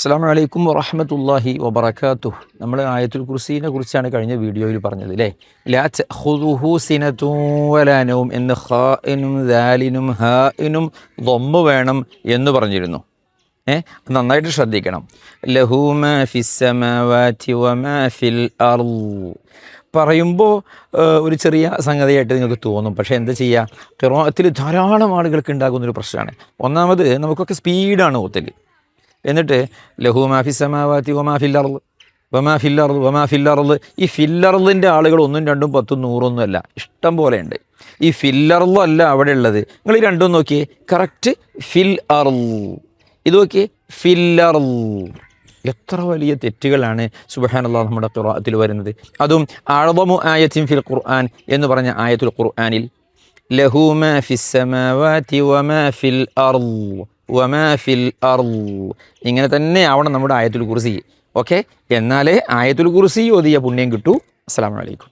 അസ്സലാമു അലൈക്കും വറഹ്മത്തുള്ളാഹി വബറകാതുഹു. നമ്മൾ ആയത്തുൽ കുർസിനെ കുറിച്ചാണ് കഴിഞ്ഞ വീഡിയോയിൽ പറഞ്ഞത് അല്ലേ. ലാ തഖുദുഹു സിനതുൻ വലാ നൗം എന്ന് ഖാഇനും ദാലിനും ഹാഇനും ദമ്മ വേണം എന്ന് പറഞ്ഞിരുന്നു. നന്നായിട്ട് ശ്രദ്ധിക്കണം. ലഹു മാ ഫിസ് സമാവാതി വമാ ഫിൽ അർള് പറയുമ്പോൾ ഒരു ചെറിയ സംഗതിയായിട്ട് നിങ്ങൾക്ക് തോന്നും. പക്ഷേ എന്താ ചെയ്യുക, ഖിറാഅത്തിൽ ധാരാളം ആളുകൾക്ക് ഉണ്ടാകുന്നൊരു പ്രശ്നമാണ്. ഒന്നാമത് നമുക്കൊക്കെ സ്പീഡാണ് ഓത്തൽ. എന്നിട്ട് ലഹു മാഫി സമാവാതി വമാ ഫിൽ അർള് വമാ ഫിൽ അർള് വമാ ഫിൽ അർള്, ഈ ഫില്ലർളിൻ്റെ ആളുകൾ 1, 2, 10, 100 അല്ല, ഇഷ്ടം പോലെ ഉണ്ട്. ഈ ഫില്ലർളല്ല അവിടെ ഉള്ളത്. നിങ്ങൾ ഈ രണ്ടും നോക്കിയേ, കറക്റ്റ് ഫിൽ അർള്, ഇത് നോക്കിയേ ഫില്ലർള്. എത്ര വലിയ തെറ്റുകളാണ് സുബ്ഹാനല്ലാഹ് നമ്മുടെ ഖിറാഅത്തിൽ വരുന്നത്. അതും അഅ്ളമു ആയത്തിൻ ഫിൽ ഖുർആൻ എന്ന് പറഞ്ഞ ആയത്തുൽ ഖുർആനിൽ ലഹു മാ ഫിസ് സമാവാതി വമാ ഫിൽ അർള് വമാ ഫിൽ അർള്, ഇങ്ങനെ തന്നെ ആവണം നമ്മുടെ ആയത്തുൽ കുർസി. ഓക്കെ, എന്നാലേ ആയത്തുൽ കുർസി ഓതിയ പുണ്യം കിട്ടൂ. അസ്സലാമു അലൈക്കും.